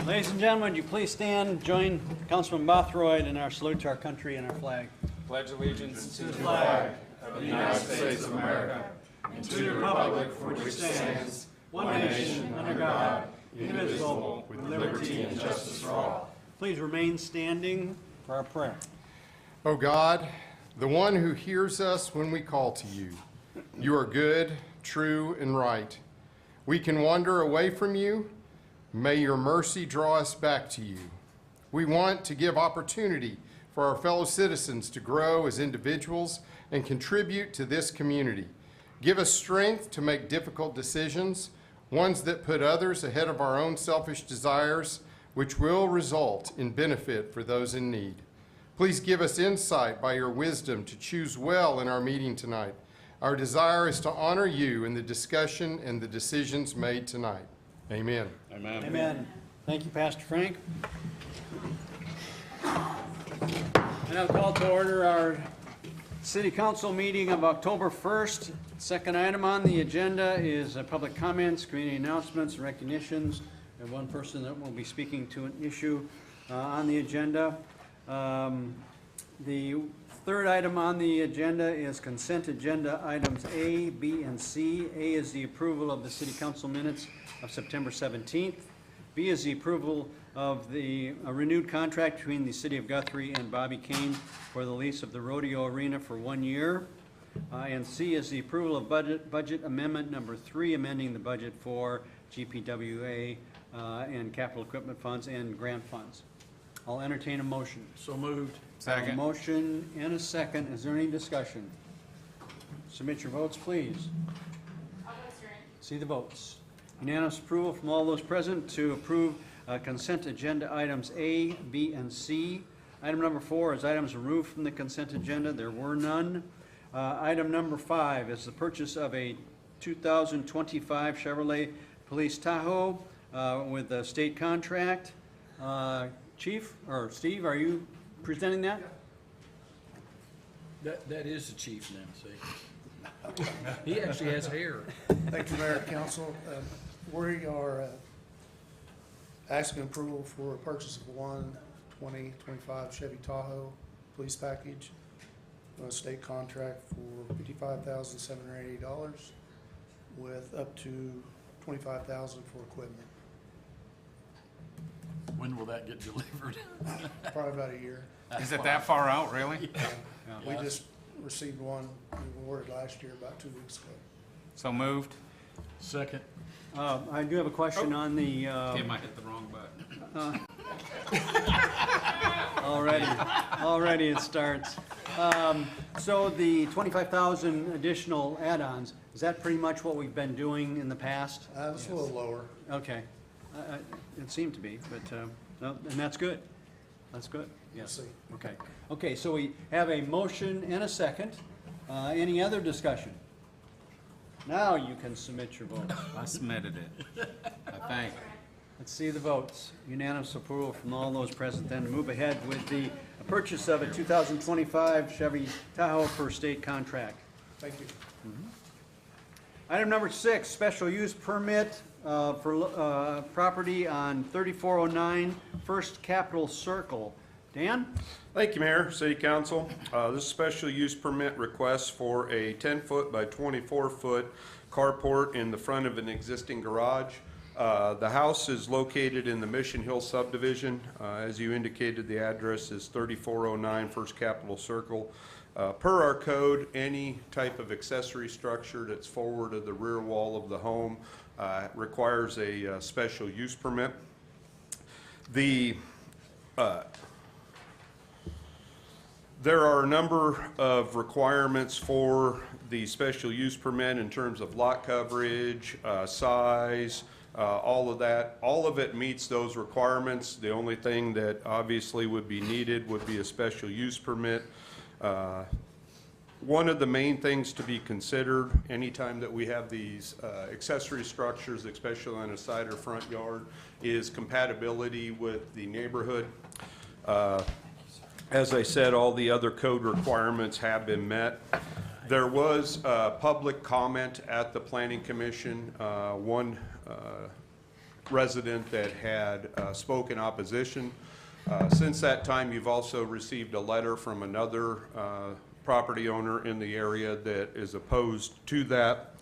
Ladies and gentlemen, would you please stand, join Councilman Bothroyd in our salute to our country and our flag. Pledge allegiance to the flag of the United States of America and to the republic for which it stands, one nation, under God, indivisible, with liberty and justice for all. Please remain standing for our prayer. O God, the one who hears us when we call to you, you are good, true, and right. We can wander away from you. May your mercy draw us back to you. We want to give opportunity for our fellow citizens to grow as individuals and contribute to this community. Give us strength to make difficult decisions, ones that put others ahead of our own selfish desires, which will result in benefit for those in need. Please give us insight by your wisdom to choose well in our meeting tonight. Our desire is to honor you in the discussion and the decisions made tonight. Amen. Amen. Amen. Thank you, Pastor Frank. And I'll call to order our City Council meeting of October 1st. Second item on the agenda is public comments, community announcements, recognitions, and one person that will be speaking to an issue on the agenda. The third item on the agenda is consent agenda items A, B, and C. A is the approval of the City Council minutes of September 17th. B is the approval of the renewed contract between the City of Guthrie and Bobby Kane for the lease of the rodeo arena for 1 year. And C is the approval of budget amendment number 3, amending the budget for GPWA and capital equipment funds and grant funds. I'll entertain a motion. So moved. Second. A motion and a second. Is there any discussion? Submit your votes, please. See the votes. Unanimous approval from all those present to approve consent agenda items A, B, and C. Item number 4 is items removed from the consent agenda. There were none. Item number 5 is the purchase of a 2025 Chevrolet Police Tahoe with a state contract. Chief, or Steve, are you presenting that? That is the chief now, see? He actually has hair. Thank you, Mayor and Council. We are asking approval for a purchase of one 2025 Chevy Tahoe police package on a state contract for $55,780 with up to $25,000 for equipment. When will that get delivered? Probably about a year. Is it that far out, really? We just received one we ordered last year about 2 weeks ago. So moved. Second. I do have a question on the, Tim, I hit the wrong button. already it starts. So the 25,000 additional add-ons, is that pretty much what we've been doing in the past? It's a little lower. Okay. It seemed to be, but, no, and that's good. That's good. Yes. We'll see. Okay. Okay, so we have a motion and a second. Any other discussion? Now you can submit your vote. I submitted it. I think. Let's see the votes. Unanimous approval from all those present then to move ahead with the purchase of a 2025 Chevy Tahoe per state contract. Thank you. Item number 6, special use permit for property on 3409 First Capitol Circle. Dan? Thank you, Mayor, City Council. This special use permit request for a 10-foot by 24-foot carport in the front of an existing garage. The house is located in the Mission Hill subdivision. As you indicated, the address is 3409 First Capitol Circle. Per our code, any type of accessory structure that's forward of the rear wall of the home requires a special use permit. There are a number of requirements for the special use permit in terms of lot coverage, size, all of that. All of it meets those requirements. The only thing that obviously would be needed would be a special use permit. One of the main things to be considered anytime that we have these accessory structures, especially on a side or front yard, is compatibility with the neighborhood. As I said, all the other code requirements have been met. There was public comment at the Planning Commission. One resident that had spoke in opposition. Since that time, you've also received a letter from another property owner in the area that is opposed to that.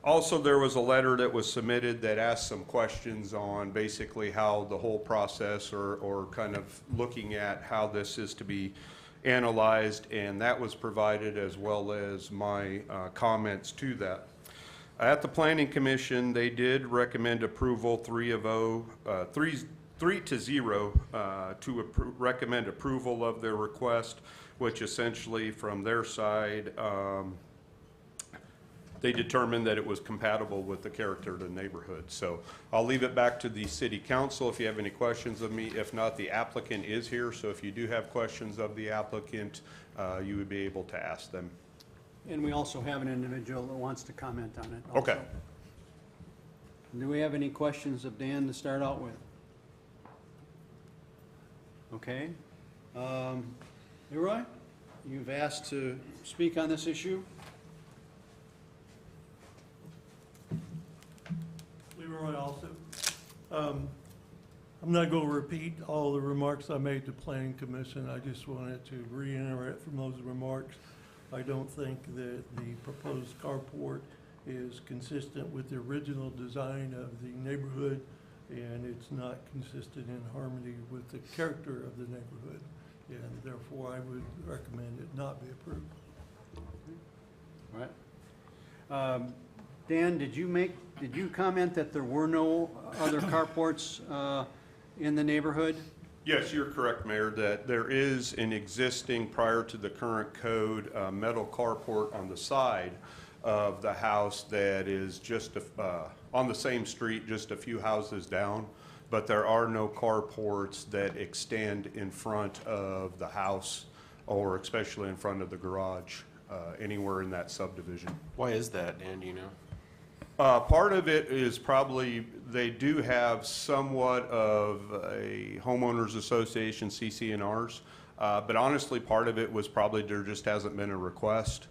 Also, there was a letter that was submitted that asked some questions on basically how the whole process or kind of looking at how this is to be analyzed, and that was provided as well as my comments to that. At the Planning Commission, they did recommend approval 3-0 to recommend approval of their request, which essentially from their side, they determined that it was compatible with the character of the neighborhood. So I'll leave it back to the city council if you have any questions of me. If not, the applicant is here, so if you do have questions of the applicant, you would be able to ask them. And we also have an individual that wants to comment on it also. Okay. Do we have any questions of Dan to start out with? Okay. Leroy, you've asked to speak on this issue. Leroy also. I'm not going to repeat all the remarks I made to Planning Commission. I just wanted to reiterate from those remarks. I don't think that the proposed carport is consistent with the original design of the neighborhood, and it's not consistent in harmony with the character of the neighborhood, and therefore I would recommend it not be approved. All right. Dan, did you comment that there were no other carports in the neighborhood? Yes, you're correct, Mayor, that there is an existing, prior to the current code, metal carport on the side of the house that is just on the same street, just a few houses down, but there are no carports that extend in front of the house or especially in front of the garage anywhere in that subdivision. Why is that, Dan, do you know? Part of it is probably they do have somewhat of a homeowners association CC&Rs, but honestly, part of it was probably there just hasn't been a request.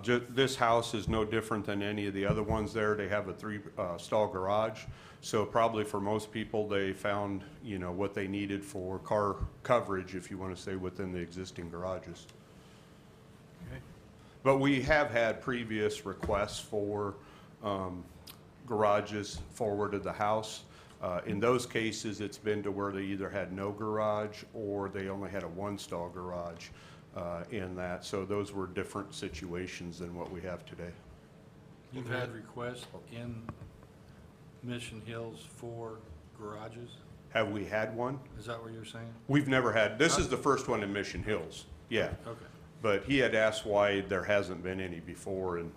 This house is no different than any of the other ones there. They have a 3-stall garage, so probably for most people, they found, you know, what they needed for car coverage, if you want to say, within the existing garages. Okay. But we have had previous requests for garages forward of the house. In those cases, it's been to where they either had no garage or they only had a 1-stall garage in that. So those were different situations than what we have today. You've had requests in Mission Hills for garages? Have we had one? Is that what you're saying? We've never had, this is the first one in Mission Hills, yeah. Okay. But he had asked why there hasn't been any before, and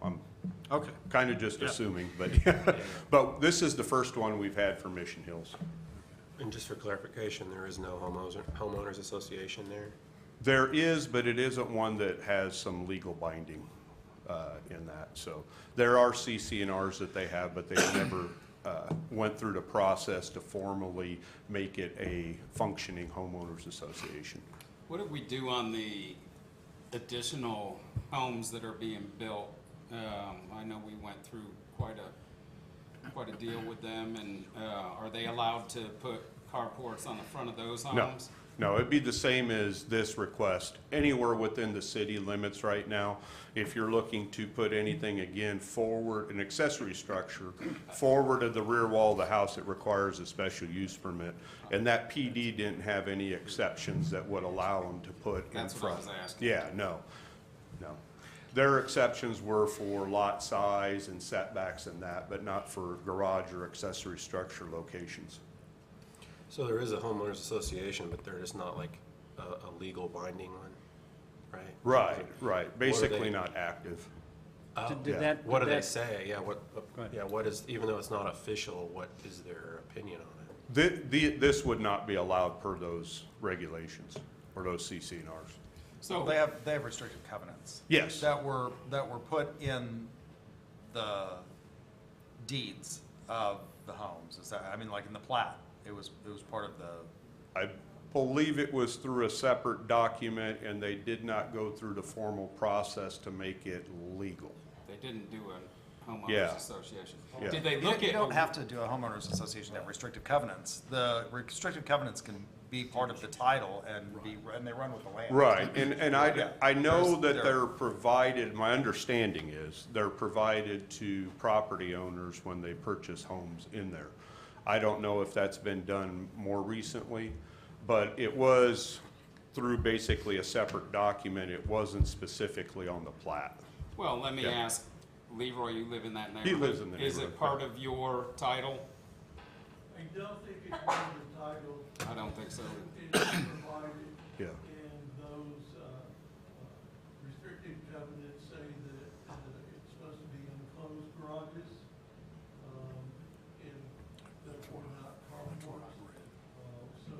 I'm Okay. kind of just assuming, but but this is the first one we've had for Mission Hills. And just for clarification, there is no homeowners association there? There is, but it isn't one that has some legal binding in that. So there are CC&Rs that they have, but they never went through the process to formally make it a functioning homeowners association. What did we do on the additional homes that are being built? I know we went through quite a deal with them, and are they allowed to put carports on the front of those homes? No, it'd be the same as this request. Anywhere within the city limits right now, if you're looking to put anything, again, forward, an accessory structure, forward of the rear wall of the house, it requires a special use permit. And that PD didn't have any exceptions that would allow them to put in front. That's what I was asking. Yeah, no. Their exceptions were for lot size and setbacks and that, but not for garage or accessory structure locations. So there is a homeowners association, but they're just not like a legal binding one, right? Right. Basically not active. Oh, Did what do that- they say? Yeah, Go ahead. what is, even though it's not official, what is their opinion on it? This would not be allowed per those regulations or those CC&Rs. So They have restrictive covenants. Yes. That were put in the deeds of the homes. Is that, I mean, like in the plat, it was part of the. I believe it was through a separate document, and they did not go through the formal process to make it legal. they didn't do Yeah. homeowners association. Yeah. Did they You look don't- you at? don't have to do a homeowners association to have restrictive covenants. The restrictive covenants can be part of the title and they run with the land. Right, and Yeah. I know There's- that they're provided, my understanding is, they're provided to property owners when they purchase homes in there. I don't know if that's been done more recently, but it was through basically a separate document. It wasn't specifically on the plat. Well, let me Yeah. ask, Leroy, you live in that neighborhood? He lives in the Is it neighborhood, part of your title? I don't think it's part of the title. I don't think so. It's provided, Yeah. and those restrictive covenants say that it's supposed to be enclosed garages, and therefore not carports. So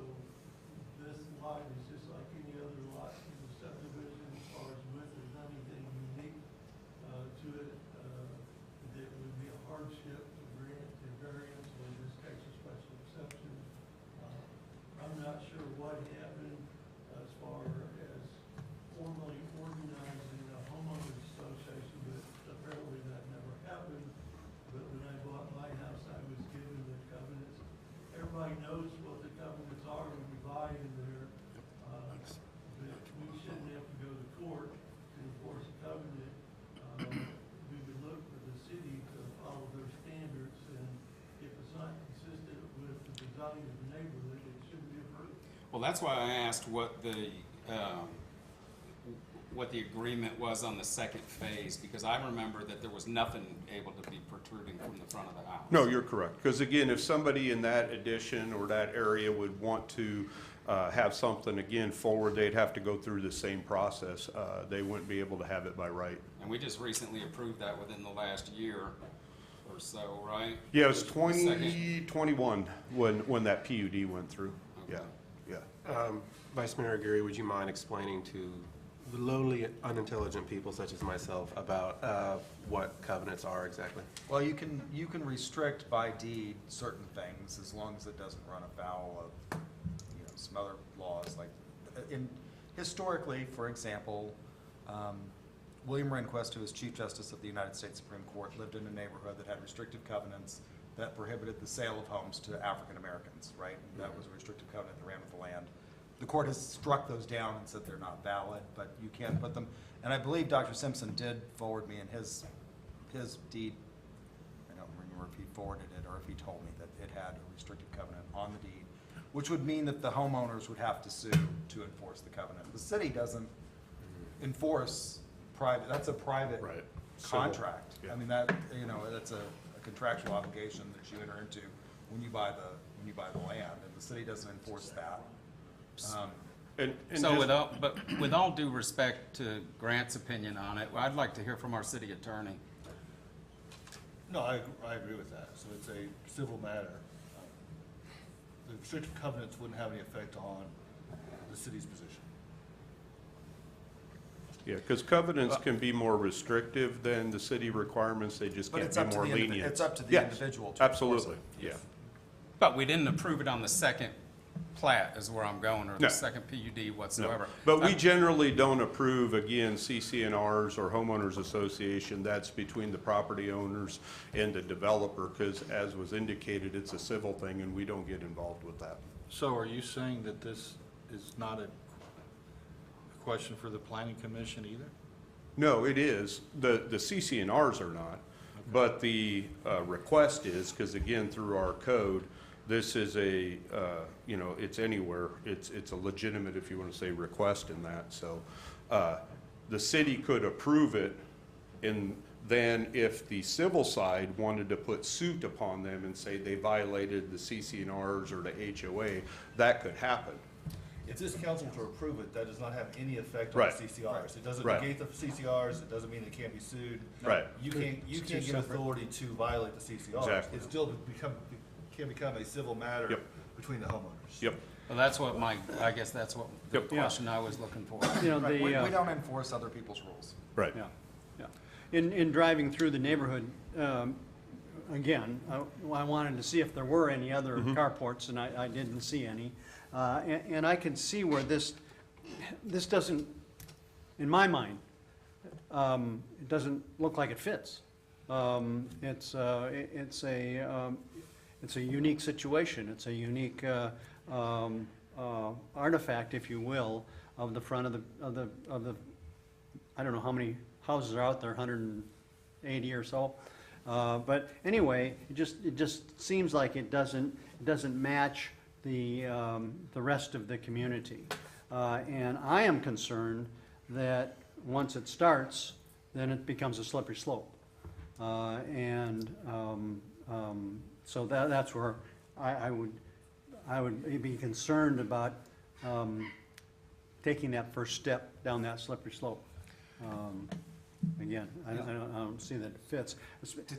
this lot is just like any other lot in the subdivision as far as width. There's not anything unique to it that would be a hardship to grant the variance, or in this case, a special exception. I'm not sure what happened as far as formally organizing a homeowners association, but apparently that never happened. But when I bought my house, I was given the covenants. Everybody knows what the covenants are when you buy in there. But we shouldn't have to go to court to enforce a covenant. We would look for the city to follow their standards, and if it's not consistent with the design of the neighborhood, it shouldn't be approved. Well, that's why I asked what the agreement was on the second phase, because I remember that there was nothing able to be protruding from the front of the house. No, you're correct. Because again, if somebody in that addition or that area would want to have something again forward, they'd have to go through the same process. They wouldn't be able to have it by right. And we just recently approved that within the last year or so, right? Yeah, it was Second. 2021 when that PUD went through. Yeah, Okay. yeah. Vice Mayor Guthrie, would you mind explaining to the lowly unintelligent people such as myself about what covenants are exactly? Well, you can restrict by deed certain things as long as it doesn't run afoul of, some other laws, like, historically, for example, William Rehnquist, who was Chief Justice of the United States Supreme Court, lived in a neighborhood that had restrictive covenants that prohibited the sale of homes to African Americans, right? That was a restrictive covenant that ran with the land. The court has struck those down and said they're not valid, but you can put them, and I believe Dr. Simpson did forward me in his deed. I don't remember if he forwarded it or if he told me that it had a restrictive covenant on the deed, which would mean that the homeowners would have to sue to enforce the covenant. The city doesn't enforce private, that's a private Right. Civil. contract. Yeah. I mean, that's a contractual obligation that you enter into when you buy the land, and the city doesn't enforce that. And So just- with all due respect to Grant's opinion on it, I'd like to hear from our city attorney. No, I agree with that. So it's a civil matter. The restrictive covenants wouldn't have any effect on the city's position. Yeah, because covenants can be more restrictive than the city requirements. They just But can't it's be up to more the lenient. it's up to the Yes, individual to enforce absolutely, it. yeah. But we didn't approve it on the second plat is where I'm going, or No. the second PUD No. whatsoever. But we generally don't approve, again, CCNRs or homeowners association. That's between the property owners and the developer, because as was indicated, it's a civil thing and we don't get involved with that. So are you saying that this is not a question for the planning commission either? No, it is. The CCNRs are not, but the request is, because again, through our code, this is a, it's anywhere. It's a legitimate, if you want to say, request in that. So the city could approve it, and then if the civil side wanted to put suit upon them and say they violated the CCNRs or the HOA, that could happen. If this council to approve it, that does not have any effect on Right. the CCRs. It doesn't Right. negate the CCRs, it doesn't mean it can't be sued. Right. You can't give authority to violate the CCRs. Exactly. It still can become a civil matter Yep. between the homeowners. Yep. Well, I guess that's what the Yep. question I was looking for. Right, we don't enforce other people's rules. Right. Yeah, yeah. In driving through the neighborhood, again, I wanted to see if there were any other carports, and I didn't see any. And I can see where this doesn't, in my mind, it doesn't look like it fits. It's a unique situation. It's a unique artifact, if you will, of the front of the I don't know how many houses are out there, 180 or so. But anyway, it just seems like it doesn't match the rest of the community. And I am concerned that once it starts, then it becomes a slippery slope. So that's where I would be concerned about taking that first step down that slippery slope. Again, I don't see that it fits,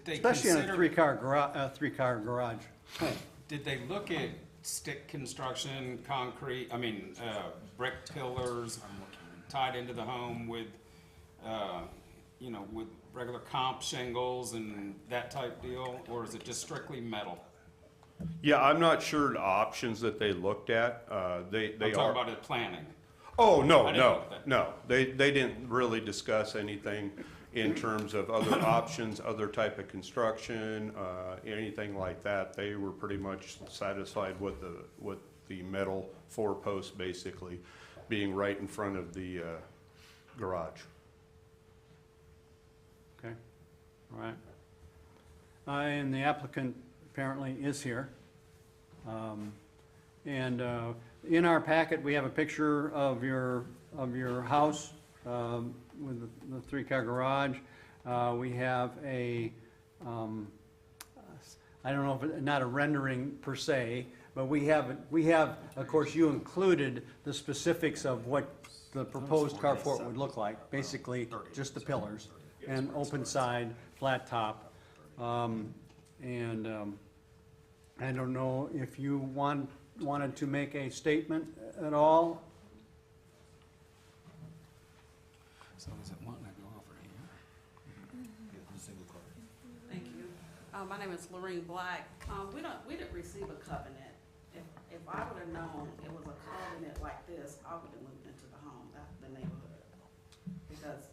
they especially in a consider- three-car garage home. Did they look at stick construction, concrete, brick pillars tied into the home with, with regular comp shingles and that type deal, or is it just strictly metal? Yeah, I'm not sure the options that they looked at. They I'm are. talking about it planning. Oh, no, I didn't no, look at that. no. They didn't really discuss anything in terms of other options, other type of construction, anything like that. They were pretty much satisfied with the metal four-post basically being right in front of the garage. Okay, all right. And the applicant apparently is here. In our packet, we have a picture of your house with the three-car garage. We have I don't know if not a rendering per se, but we have, of course, you included the specifics of what the proposed carport would look like. Basically, just the pillars and open side, flat top. I don't know if you wanted to make a statement at all. So is it wanting to go over here? Thank you. My name is Lorraine Black. We didn't receive a covenant. If I would have known it was a covenant like this, I would have moved into the home, the neighborhood. Because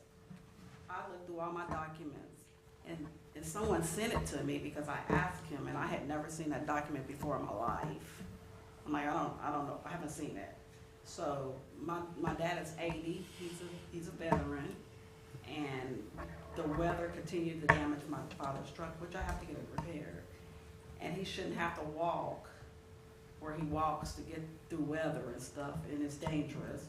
I looked through all my documents and someone sent it to me because I asked him and I had never seen that document before in my life. I'm like, I don't know, I haven't seen that. So my dad is 80, he's a veteran, and the weather continued to damage my father's truck, which I have to get it repaired. And he shouldn't have to walk where he walks to get through weather and stuff, and it's dangerous.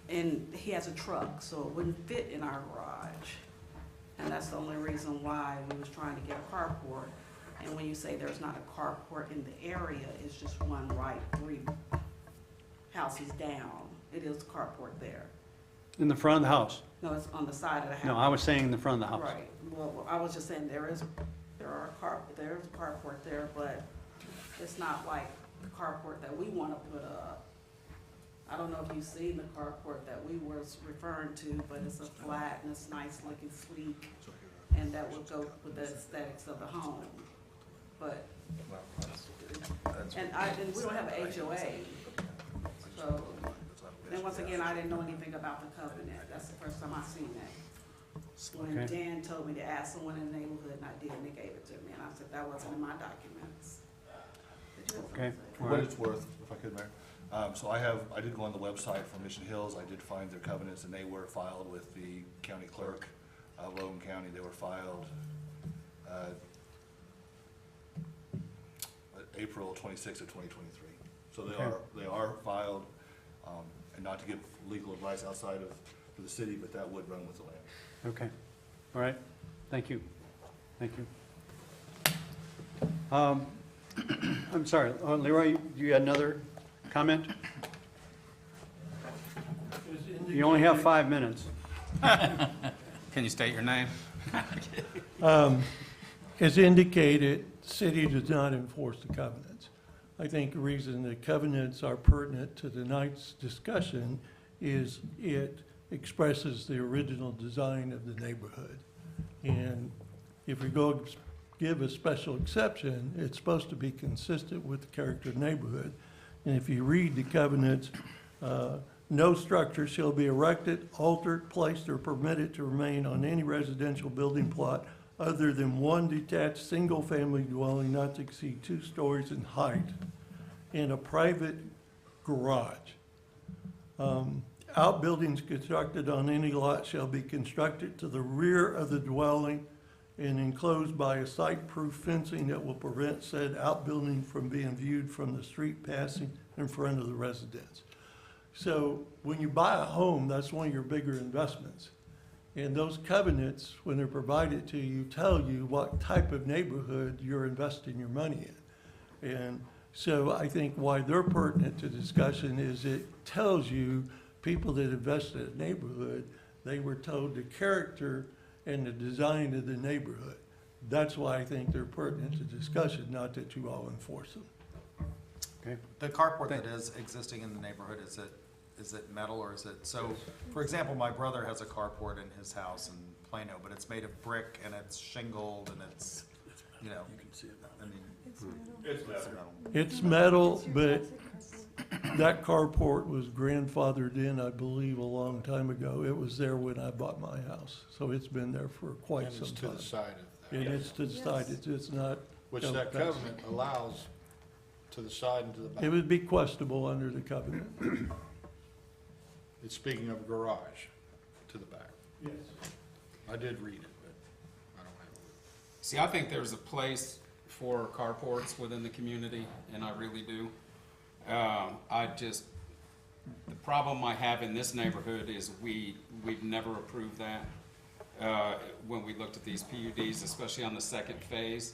And he has a truck, so it wouldn't fit in our garage. And that's the only reason why we was trying to get a carport. And when you say there's not a carport in the area, it's just one right 3 houses down. It is a carport there. In the front of the house? No, it's on the side of the house. No, I was saying in the front of the house. Right. Well, I was just saying there's a carport there, but it's not like the carport that we want to put up. I don't know if you've seen the carport that we were referring to, but it's a flat and it's nice looking, sleek, and that would go with the aesthetics of the home. But, and we don't have an HOA, so, and once again, I didn't know anything about the covenant. That's the first time I seen that. When Okay. Dan told me to ask someone in the neighborhood, and I did, and they gave it to me, and I said, that wasn't in my documents. Did you have Okay. something to say? For what it's worth, if I could, Mayor. So I did go on the website for Mission Hills. I did find their covenants, and they were filed with the county clerk of Logan County. They were filed April 26th of 2023. So they are filed, and not to give legal advice outside of for the city, but that would run with the land. Okay, all right, thank you, thank you. I'm sorry, Leroy, you had another comment? You only have 5 minutes. Can you state your name? As indicated, the city does not enforce the covenants. I think the reason the covenants are pertinent to tonight's discussion is it expresses the original design of the neighborhood. And if we go give a special exception, it's supposed to be consistent with the character of the neighborhood. And if you read the covenants, No structure shall be erected, altered, placed, or permitted to remain on any residential building plot other than one detached, single-family dwelling not to exceed 2 stories in height and a private garage. Outbuildings constructed on any lot shall be constructed to the rear of the dwelling and enclosed by a site-proof fencing that will prevent said outbuilding from being viewed from the street passing in front of the residence. So when you buy a home, that's one of your bigger investments. And those covenants, when they're provided to you, tell you what type of neighborhood you're investing your money in. And so I think why they're pertinent to discussion is it tells you people that invest in a neighborhood, they were told the character and the design of the neighborhood. That's why I think they're pertinent to discussion, not that you all enforce them. Okay. The carport that is existing in the neighborhood, is it metal or is it, so, for example, my brother has a carport in his house in Plano, but it's made of brick and it's shingled and it's, you know, I mean. It's better. It's metal, but that carport was grandfathered in, I believe, a long time ago. It was there when I bought my house, so it's been there for quite And some it's time. to the side of that, And it's to the side, it's not. which that covenant allows to the side and to the It back. would be questionable under the covenant. It's speaking of garage to the back. Yes. I did read it, but I don't have it. See, I think there's a place for carports within the community, and I really do. The problem I have in this neighborhood is we've never approved that. When we looked at these PUDs, especially on the second phase.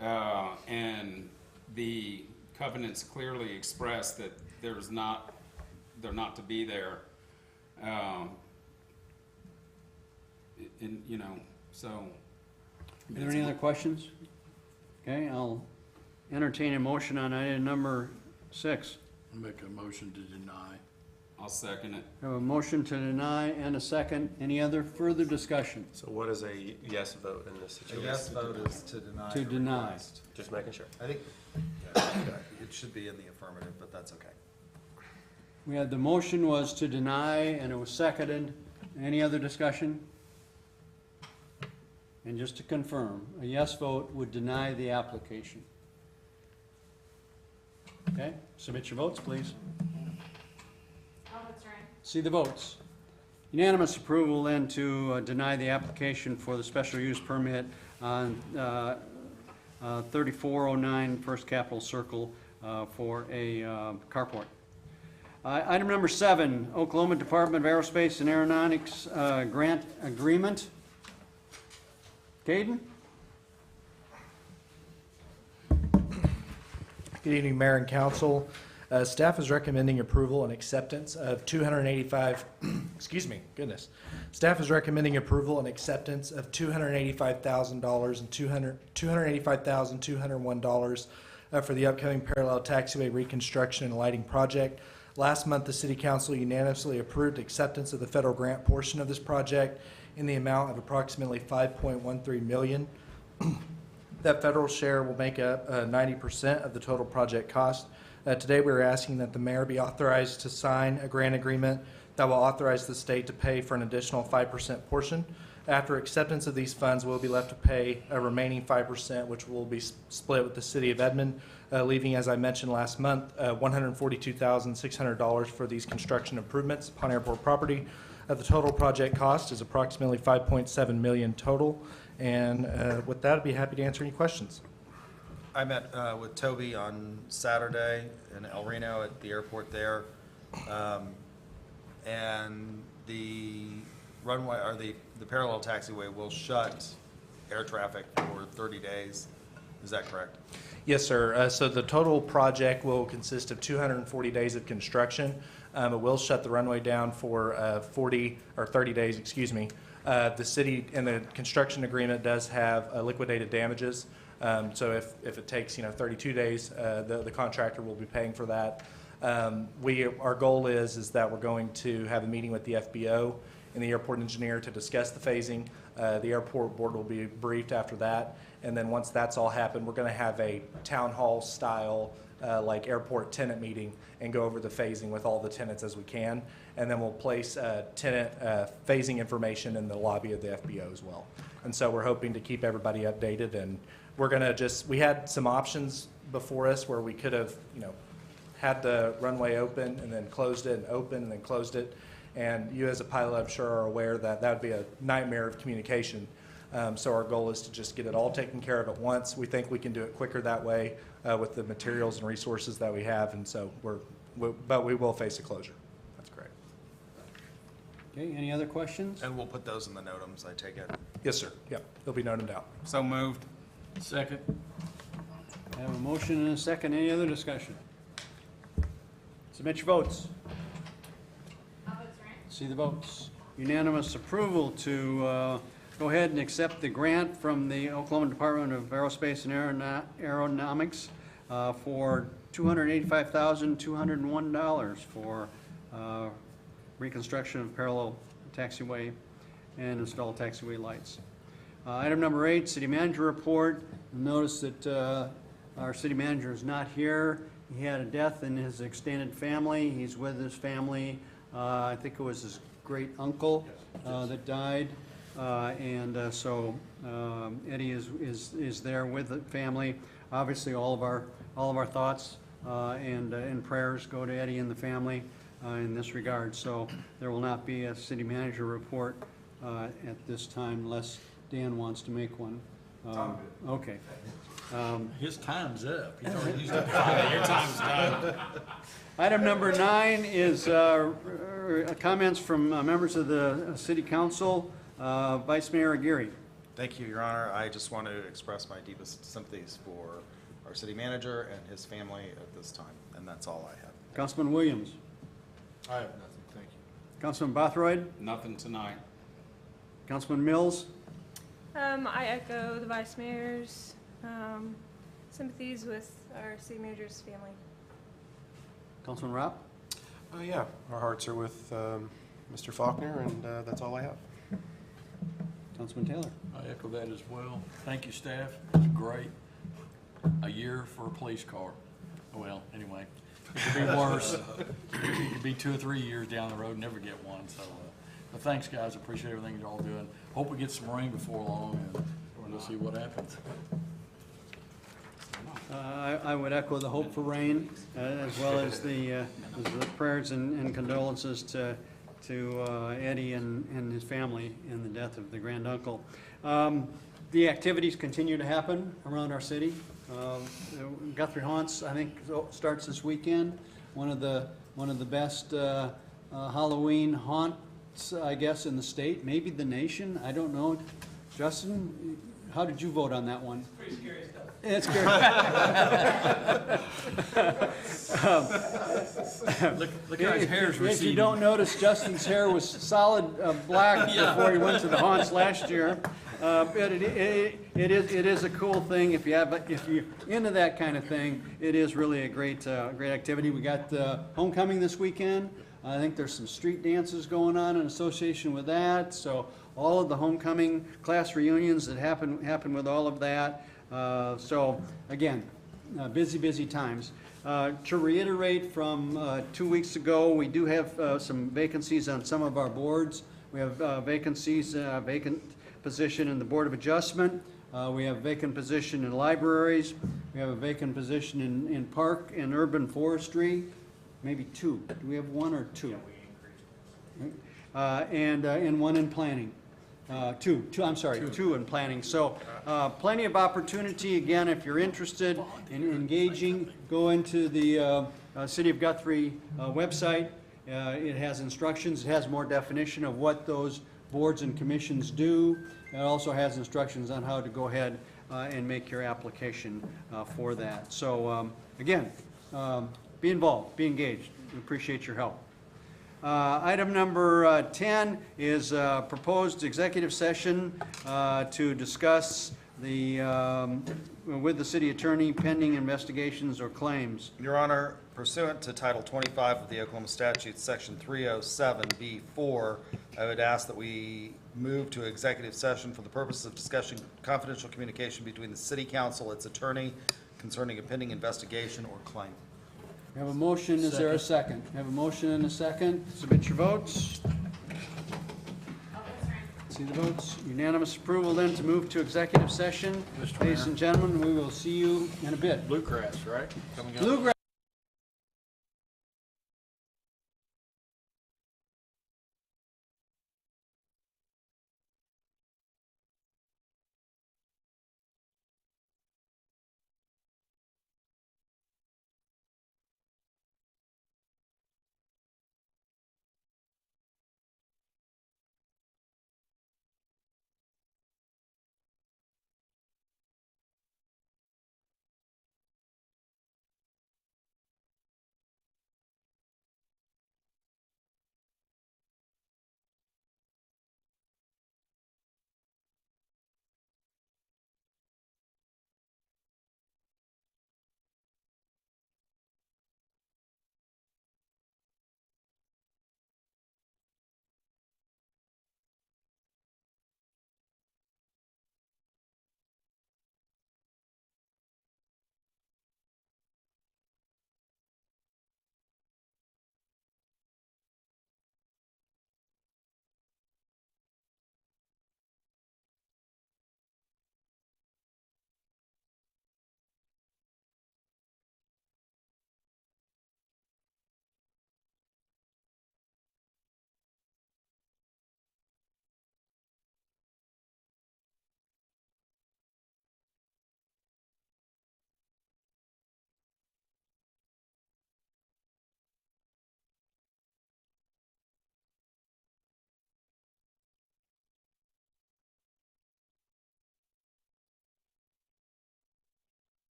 And the covenants clearly express that they're not to be there. You know, so. Are there any other questions? Okay, I'll entertain a motion on item number 6. I'll make a motion to deny. I'll second it. I have a motion to deny and a second. Any other further discussion? So what is a yes vote in this A situation? yes vote is to deny. To the deny. request. Just making sure. I think, it should be in the affirmative, but that's okay. We had, the motion was to deny and it was seconded. Any other discussion? And just to confirm, a yes vote would deny the application. Okay, submit your votes, please. See the votes. Unanimous approval then to deny the application for the special use permit on 3409 First Capitol Circle for a carport. Item number 7, Oklahoma Department of Aerospace and Aeronautics grant agreement. Caden? Good evening, Mayor and Council. Staff is recommending approval and acceptance of Staff is recommending approval and acceptance of $285,000 and $285,201 for the upcoming parallel taxiway reconstruction and lighting project. Last month, the City Council unanimously approved acceptance of the federal grant portion of this project in the amount of approximately $5.13 million. That federal share will make up 90% of the total project cost. Today, we are asking that the mayor be authorized to sign a grant agreement that will authorize the state to pay for an additional 5% portion. After acceptance of these funds, we'll be left to pay a remaining 5%, which will be split with the City of Edmond, leaving, as I mentioned last month, $142,600 for these construction improvements upon airport property. The total project cost is approximately $5.7 million total. And with that, I'd be happy to answer any questions. I met with Toby on Saturday in El Reno at the airport there. And the runway, or the parallel taxiway will shut air traffic for 30 days. Is that correct? Yes, sir. So the total project will consist of 240 days of construction. It will shut the runway down for 30 days, excuse me. The city and the construction agreement does have liquidated damages. So if it takes 32 days, the contractor will be paying for that. Our goal is that we're going to have a meeting with the FBO and the airport engineer to discuss the phasing. The airport board will be briefed after that, and then once that's all happened, we're going to have a town hall style like airport tenant meeting and go over the phasing with all the tenants as we can. And then we'll place tenant phasing information in the lobby of the FBO as well. And so we're hoping to keep everybody updated, and we're gonna we had some options before us where we could have, had the runway open and then closed it and open and then closed it. And you as a pilot, I'm sure, are aware that that would be a nightmare of communication. So our goal is to just get it all taken care of at once. We think we can do it quicker that way with the materials and resources that we have. And so but we will face a closure. That's correct. Okay, any other questions? And we'll put those in the notams, I take it. Yes, sir. Yep, they'll be noted out. So moved. Second. I have a motion and a second. Any other discussion? Submit your votes. See the votes. Unanimous approval to go ahead and accept the grant from the Oklahoma Department of Aerospace and Aeronautics for $285,201 for reconstruction of parallel taxiway and install taxiway lights. Item number 8, city manager report. Notice that our city manager is not here. He had a death in his extended family. He's with his family. I think it was his great uncle that died, so Eddie is there with the family. Obviously, all of our thoughts and prayers go to Eddie and the family in this regard. So there will not be a city manager report at this time unless Dan wants to make one. Okay. His time's up. He's already used Your time's done. Item number 9 is comments from members of the city council. Vice Mayor Aguirre. Thank you, Your Honor. I just want to express my deepest sympathies for our city manager and his family at this time, and that's all I have. Councilman Williams. I have nothing, thank you. Councilman Bothroyd. Nothing tonight. Councilman Mills. I echo the vice mayor's sympathies with our city manager's family. Councilman Rapp. Yeah, our hearts are with Mr. Faulkner, and that's all I have. Councilman Taylor. I echo that as well. Thank you, staff. It was great. A year for a police car. Well, anyway, it could be worse. It could be 2 or 3 years down the road, never get one. So, but thanks, guys. Appreciate everything you're all doing. Hope we get some rain before long, and we'll see what happens. I would echo the hope for rain, as well as the prayers and condolences to Eddie and his family in the death of the grand uncle. The activities continue to happen around our city. Guthrie Haunts, I think, starts this weekend. One of the best Halloween haunts, I guess, in the state, maybe the nation. I don't know. Justin, how did you vote on that one? Pretty scary stuff. It's scary. Look how his hair's receding. If you don't notice, Justin's hair was solid black before he went to the haunts last year. But it is a cool thing. If you're into that kind of thing, it is really a great activity. We got homecoming this weekend. I think there's some street dances going on in association with that. So all of the homecoming class reunions that happen with all of that. So again, busy times. To reiterate from 2 weeks ago, we do have some vacancies on some of our boards. We have vacant position in the Board of Adjustment. We have a vacant position in libraries. We have a vacant position in Park and Urban Forestry. Maybe 2. Do we have 1 or 2? And 1 in planning. 2 in planning. So plenty of opportunity. Again, if you're interested in engaging, go into the City of Guthrie website. It has instructions. It has more definition of what those boards and commissions do. It also has instructions on how to go ahead and make your application for that. So again, be involved, be engaged. We appreciate your help. Item number 10 is proposed executive session to discuss with the city attorney pending investigations or claims. Your Honor, pursuant to Title 25 of the Oklahoma Statutes, Section 307B4, I would ask that we move to executive session for the purpose of discussing confidential communication between the city council, its attorney, concerning a pending investigation or claim. We have a motion, is there a second? We have a motion and a second. Submit your votes. See the votes. Unanimous approval then to move to executive session. Ladies and gentlemen, we will see you in a bit. Bluegrass, right? Coming up. Bluegrass.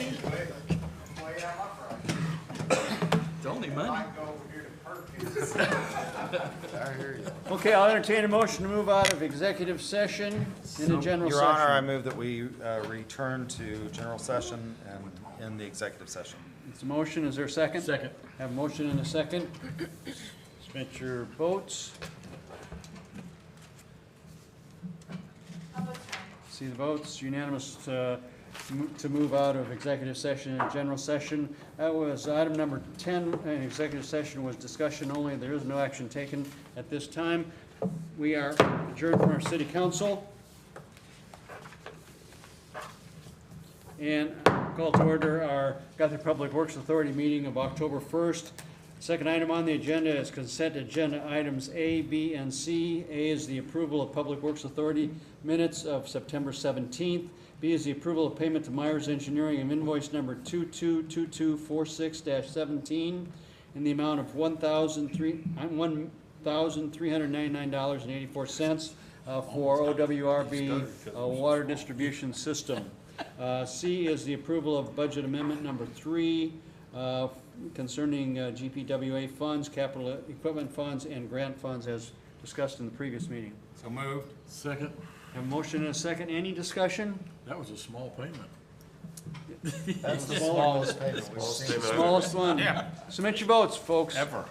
money. It's only money. Okay, I'll entertain a motion to move out of executive session into general Your session. Honor, I move that we return to general session and in the executive session. It's a motion, is there a second? Second. Have a motion and a second. Submit your votes. See the votes, unanimous to move out of executive session and general session. That was item number 10, in executive session was discussion only. There is no action taken at this time. We are adjourned from our city council. And call to order our Guthrie Public Works Authority meeting of October 1st. Second item on the agenda is consent agenda items A, B, and C. A is the approval of Public Works Authority minutes of September 17th. B is the approval of payment to Myers Engineering of invoice number 222246-17 in the amount of $1,399.84 for OWRB water distribution system. C is the approval of budget amendment number 3 concerning GPWA funds, capital equipment funds, and grant funds as discussed in the previous meeting. So moved. Second. Have a motion and a second. Any discussion? That was a small payment. That's the smallest payment we've Smallest seen. payment. Smallest one. Yeah. Submit your votes, folks. Ever.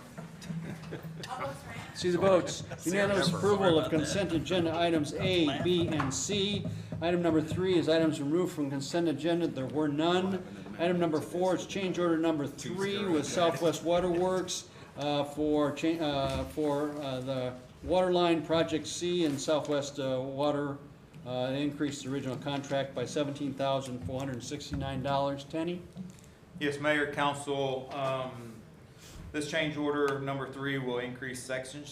See the votes. Unanimous approval of consent agenda items A, B, and C. Item number 3 is items removed from consent agenda. There were none. Item number 4 is change order number 3 with Southwest Waterworks for the water line project C and Southwest Water. Increased the original contract by $17,469. Tenny? Yes, Mayor, Council, this change order number 3 will increase section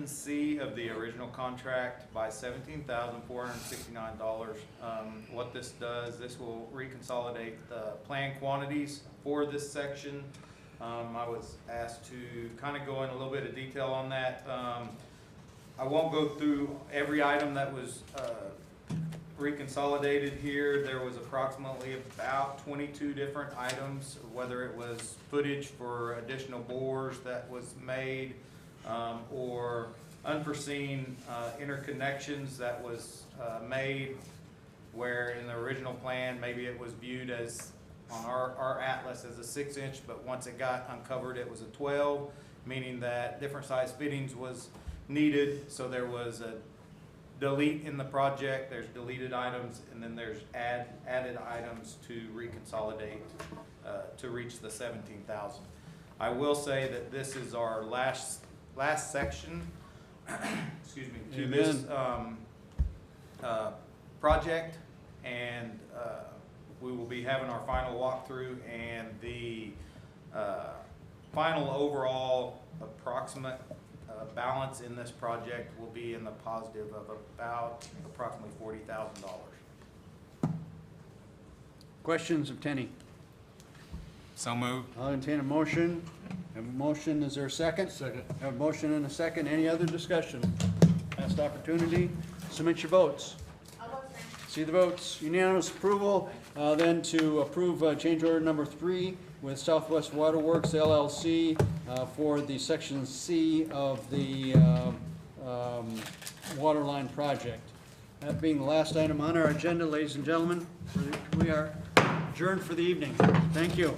C of the original contract by $17,469. What this does, this will reconsolidate the planned quantities for this section. I was asked to kind of go in a little bit of detail on that. I won't go through every item that was reconsolidated here. There was approximately about 22 different items, whether it was footage for additional bores that was made, or unforeseen interconnections that was made, where in the original plan, maybe it was viewed as, on our atlas, as a 6-inch, but once it got uncovered, it was a 12, meaning that different size fittings was needed, so there was a delete in the project, there's deleted items, and then there's added items to reconsolidate to reach the 17,000. I will say that this is our last section, excuse me, to this project, and we will be having our final walkthrough, and the final overall approximate balance in this project will be in the positive of about approximately $40,000. Questions of Tenny? So moved. I'll entertain a motion. Have a motion, is there a second? Second. Have a motion and a second. Any other discussion? Last opportunity. Submit your votes. See the votes. Unanimous approval, then to approve change order number 3 with Southwest Waterworks LLC for the section C of the water line project. That being the last item on our agenda, ladies and gentlemen, we are adjourned for the evening. Thank you.